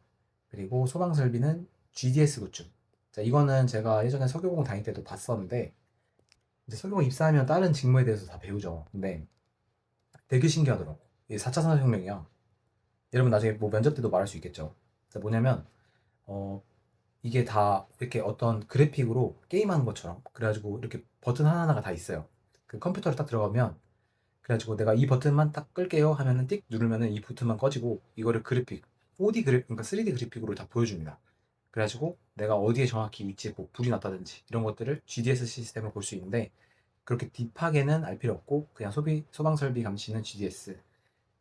그리고 소방 설비는 GDS 구축. 자, 이거는 제가 예전에 서교공 다닐 때도 봤었는데 이제 서교공 입사하면 다른 직무에 대해서 다 배우죠. 근데 되게 신기하더라고. 이게 4차 산업혁명이야. 여러분 나중에 뭐 면접 때도 말할 수 있겠죠. 자, 뭐냐면 어 이게 다 이렇게 어떤 그래픽으로 게임하는 것처럼 그래가지고 이렇게 버튼 하나하나가 다 있어요. 그 컴퓨터를 딱 들어가면 그래가지고 내가 이 버튼만 딱 끌게요 하면은 띡 누르면은 이 버튼만 꺼지고 이거를 그래픽 4D 그래픽 그러니까 3D 그래픽으로 다 보여줍니다. 그래가지고 내가 어디에 정확히 위치에 뭐 불이 났다든지 이런 것들을 GDS 시스템을 볼 수 있는데 그렇게 딥하게는 알 필요 없고 그냥 소방 설비 감시는 GDS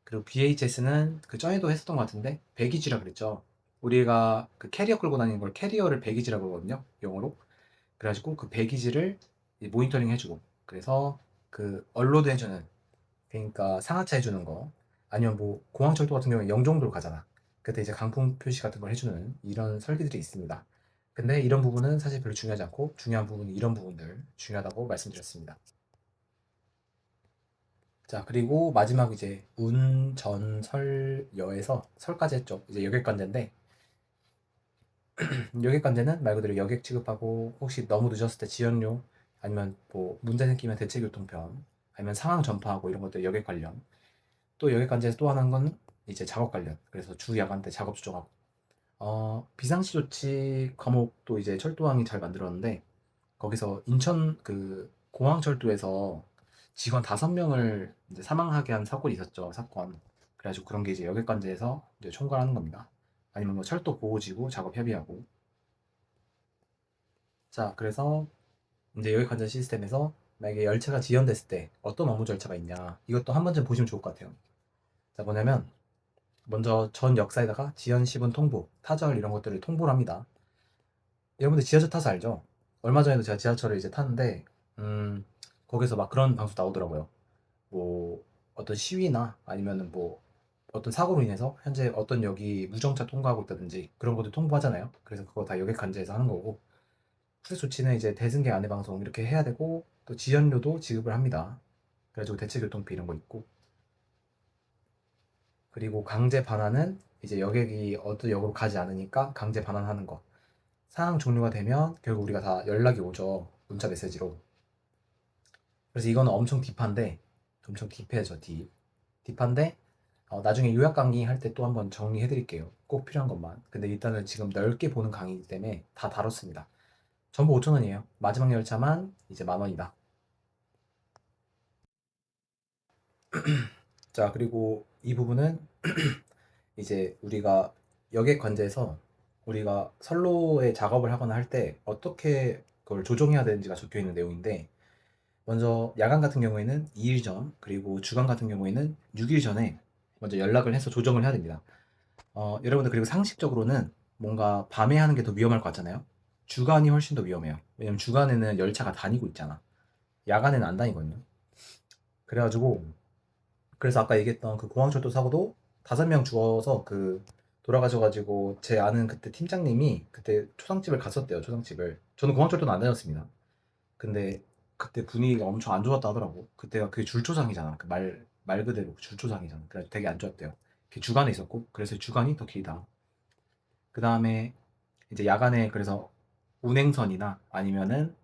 그리고 VHS는 그 전에도 했었던 것 같은데 배기지라 그랬죠. 우리가 그 캐리어 끌고 다니는 걸 캐리어를 배기지라고 그러거든요. 영어로. 그래가지고 그 배기지를 모니터링 해주고 그래서 그 언로드 해주는 그러니까 상하차 해주는 거 아니면 뭐 공항철도 같은 경우에 영종도로 가잖아. 그때 이제 강풍 표시 같은 걸 해주는 이런 설비들이 있습니다. 근데 이런 부분은 사실 별로 중요하지 않고 중요한 부분이 이런 부분들 중요하다고 말씀드렸습니다. 자, 그리고 마지막 이제 운, 전, 설, 여에서 설까지 했죠. 이제 여객관제인데 여객관제는 말 그대로 여객 취급하고 혹시 너무 늦었을 때 지연료 아니면 뭐 문제 생기면 대체교통편 아니면 상황 전파하고 이런 것들 여객 관련 또 여객관제에서 또 하나인 건 이제 작업 관련 그래서 주 야간 때 작업 조정하고 비상시 조치 과목도 이제 철도왕이 잘 만들었는데 거기서 인천 그 공항철도에서 직원 5명을 이제 사망하게 한 사건이 있었죠. 사건. 그래가지고 그런 게 이제 여객관제에서 이제 총괄하는 겁니다. 아니면 뭐 철도 보호지구 작업 협의하고. 자, 그래서 이제 여객관제 시스템에서 만약에 열차가 지연됐을 때 어떤 업무 절차가 있냐. 이것도 한 번쯤 보시면 좋을 것 같아요. 자, 뭐냐면 먼저 전 역사에다가 지연 시분 통보, 타절 이런 것들을 통보를 합니다. 여러분들 지하철 타서 알죠? 얼마 전에도 제가 지하철을 이제 탔는데 거기서 막 그런 방송 나오더라고요. 뭐 어떤 시위나 아니면은 뭐 어떤 사고로 인해서 현재 어떤 역이 무정차 통과하고 있다든지 그런 것도 통보하잖아요. 그래서 그거 다 여객 관제에서 하는 거고 후속 조치는 이제 대승객 안내 방송 이렇게 해야 되고 또 지연료도 지급을 합니다. 그래가지고 대체교통비 이런 거 있고 그리고 강제 반환은 이제 여객이 어떤 역으로 가지 않으니까 강제 반환하는 거. 상황 종료가 되면 결국 우리가 다 연락이 오죠. 문자 메시지로. 그래서 이거는 엄청 딥한데, 엄청 딥해져, 딥. 딥한데, 나중에 요약 강의 할 때 또 한번 정리해 드릴게요. 꼭 필요한 것만. 근데 일단은 지금 넓게 보는 강의이기 때문에 다 다뤘습니다. 전부 5,000원이에요. 마지막 열차만 이제 10,000원이다. 자, 그리고 이 부분은 이제 우리가 여객 관제에서 우리가 선로에 작업을 하거나 할 때 어떻게 그걸 조정해야 되는지가 적혀 있는 내용인데 먼저 야간 같은 경우에는 2일 전, 그리고 주간 같은 경우에는 6일 전에 먼저 연락을 해서 조정을 해야 됩니다. 여러분들 그리고 상식적으로는 뭔가 밤에 하는 게 더 위험할 것 같잖아요. 주간이 훨씬 더 위험해요. 왜냐면 주간에는 열차가 다니고 있잖아. 야간에는 안 다니거든요. 그래가지고 그래서 아까 얘기했던 그 공항철도 사고도 5명 죽어서 그 돌아가셔가지고 제 아는 그때 팀장님이 그때 초상집을 갔었대요. 초상집을. 저는 공항철도는 안 다녔습니다. 근데 그때 분위기가 엄청 안 좋았다 하더라고. 그때가 그게 줄초상이잖아. 그 말 그대로 줄초상이잖아. 그래서 되게 안 좋았대요. 그게 주간에 있었고, 그래서 주간이 더 길다. 그 다음에 이제 야간에 그래서 운행선이나 아니면은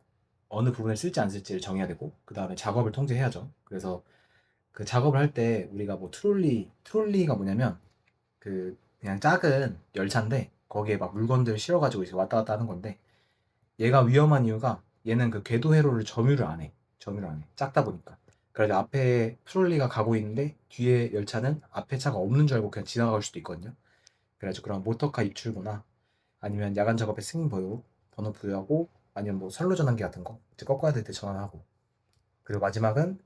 어느 부분을 쓸지 안 쓸지를 정해야 되고, 그 다음에 작업을 통제해야죠. 그래서 그 작업을 할 때 우리가 뭐 트롤리가 뭐냐면 그 그냥 작은 열차인데 거기에 막 물건들 실어가지고 이제 왔다 갔다 하는 건데 얘가 위험한 이유가 얘는 그 궤도 회로를 점유를 안 해. 점유를 안 해. 작다 보니까. 그래서 앞에 트롤리가 가고 있는데 뒤에 열차는 앞에 차가 없는 줄 알고 그냥 지나갈 수도 있거든요. 그래가지고 그런 모터카 입출구나 아니면 야간 작업에 승인 번호 부여하고 아니면 뭐 선로 전환기 같은 거 이제 꺾어야 될 때 전환하고 그리고 마지막은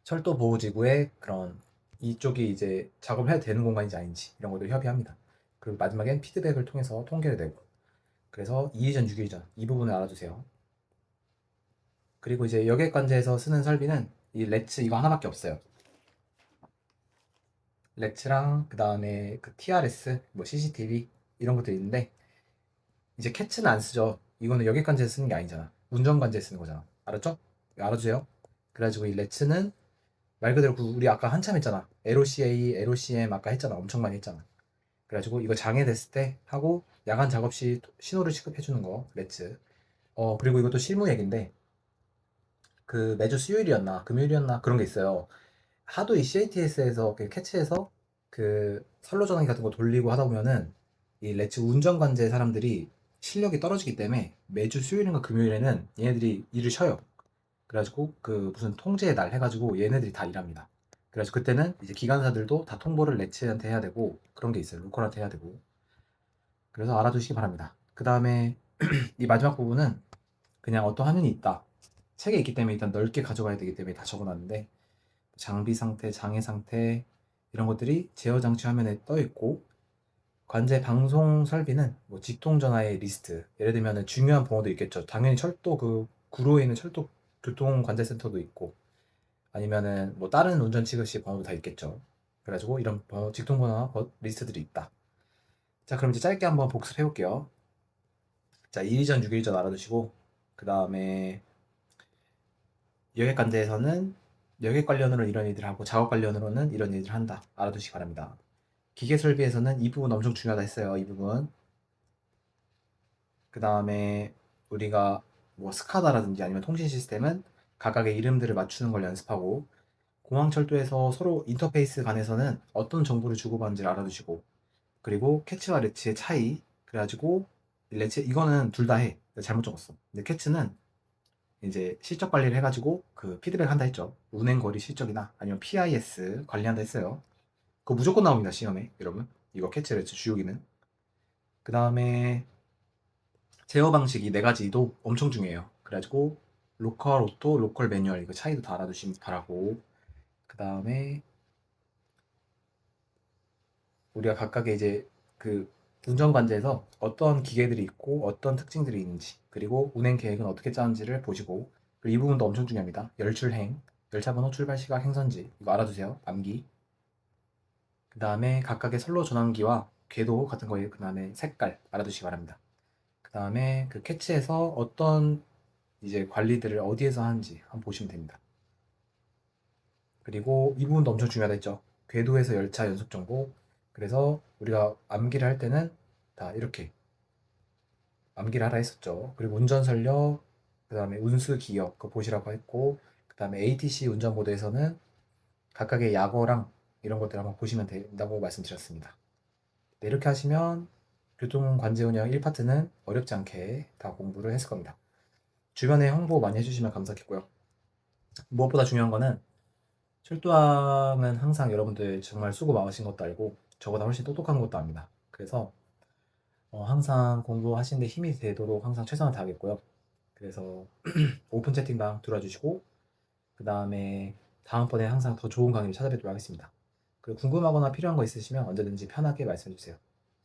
철도 보호지구의 그런 이쪽이 이제 작업을 해야 되는 공간인지 아닌지 이런 것들 협의합니다. 그리고 마지막엔 피드백을 통해서 통계를 내고 그래서 2일 전, 6일 전 이 부분을 알아두세요. 그리고 이제 여객관제에서 쓰는 설비는 이 렛츠 이거 하나밖에 없어요. 렛츠랑 그 다음에 그 TRS, 뭐 CCTV 이런 것도 있는데 이제 캐츠는 안 쓰죠. 이거는 여객관제에서 쓰는 게 아니잖아. 운전관제에 쓰는 거잖아. 알았죠? 알아두세요. 그래가지고 이 렛츠는 말 그대로 우리 아까 한참 했잖아. LOCA, LOCM 아까 했잖아. 엄청 많이 했잖아. 그래가지고 이거 장애됐을 때 하고 야간 작업 시 신호를 취급해주는 거 렛츠. 그리고 이것도 실무 얘기인데 그 매주 수요일이었나 금요일이었나 그런 게 있어요. 하도 이 CATS에서 캐치해서 그 선로 전환기 같은 거 돌리고 하다 보면은 이 렛츠 운전 관제 사람들이 실력이 떨어지기 때문에 매주 수요일인가 금요일에는 얘네들이 일을 쉬어요. 그래가지고 그 무슨 통제의 날 해가지고 얘네들이 다 일합니다. 그래서 그때는 이제 기관사들도 다 통보를 렛츠한테 해야 되고 그런 게 있어요. 로컬한테 해야 되고. 그래서 알아두시기 바랍니다. 그 다음에 이 마지막 부분은 그냥 어떤 화면이 있다. 책에 있기 때문에 일단 넓게 가져가야 되기 때문에 다 적어놨는데 장비 상태, 장애 상태 이런 것들이 제어 장치 화면에 떠 있고 관제 방송 설비는 뭐 직통 전화의 리스트 예를 들면 중요한 번호도 있겠죠. 당연히 철도 그 구로에 있는 철도 교통 관제 센터도 있고 아니면은 뭐 다른 운전 취급 시 번호도 다 있겠죠. 그래가지고 이런 직통 번호와 리스트들이 있다. 자 그럼 이제 짧게 한번 복습해 볼게요. 자 2일 전, 6일 전 알아두시고 그 다음에 여객 관제에서는 여객 관련으로 이런 일들을 하고 작업 관련으로는 이런 일들을 한다. 알아두시기 바랍니다. 기계 설비에서는 이 부분 엄청 중요하다 했어요. 이 부분. 그 다음에 우리가 뭐 스카다라든지 아니면 통신 시스템은 각각의 이름들을 맞추는 걸 연습하고 공항철도에서 서로 인터페이스 간에서는 어떤 정보를 주고받는지를 알아두시고 그리고 캐치와 레츠의 차이 그래가지고 레츠 이거는 둘 다 해. 내가 잘못 적었어. 근데 캐치는 이제 실적 관리를 해가지고 그 피드백 한다 했죠. 운행 거리 실적이나 아니면 PIS 관리한다 했어요. 그거 무조건 나옵니다 시험에 여러분. 이거 캐치 레츠 주요 기능. 그 다음에 제어 방식 이 네 가지도 엄청 중요해요. 그래가지고 로컬 오토, 로컬 매뉴얼 이거 차이도 다 알아두시면 바라고 그 다음에 우리가 각각의 이제 그 운전관제에서 어떤 기계들이 있고 어떤 특징들이 있는지 그리고 운행 계획은 어떻게 짜는지를 보시고 그리고 이 부분도 엄청 중요합니다. 열출행, 열차번호, 출발시각, 행선지 이거 알아두세요. 암기. 그 다음에 각각의 선로 전환기와 궤도 같은 거에 그 다음에 색깔 알아두시기 바랍니다. 그 다음에 그 캐치에서 어떤 이제 관리들을 어디에서 하는지 한번 보시면 됩니다. 그리고 이 부분도 엄청 중요하다 했죠. 궤도에서 열차 연속 정보. 그래서 우리가 암기를 할 때는 다 이렇게 암기를 하라 했었죠. 그리고 운전 설력, 그 다음에 운수 기억 그거 보시라고 했고, 그 다음에 ATC 운전 모드에서는 각각의 약어랑 이런 것들 한번 보시면 된다고 말씀드렸습니다. 네, 이렇게 하시면 교통 관제 운영 1파트는 어렵지 않게 다 공부를 했을 겁니다. 주변에 홍보 많이 해주시면 감사하겠고요. 무엇보다 중요한 거는 철도왕은 항상 여러분들 정말 수고 많으신 것도 알고 저보다 훨씬 똑똑한 것도 압니다. 그래서 항상 공부하시는데 힘이 되도록 항상 최선을 다하겠고요. 그래서 오픈 채팅방 들어와 주시고 그 다음에 다음번에 항상 더 좋은 강의로 찾아뵙도록 하겠습니다. 그리고 궁금하거나 필요한 거 있으시면 언제든지 편하게 말씀해 주세요.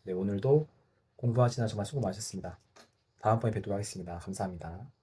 네, 오늘도 공부하시느라 정말 수고 많으셨습니다. 다음번에 뵙도록 하겠습니다. 감사합니다.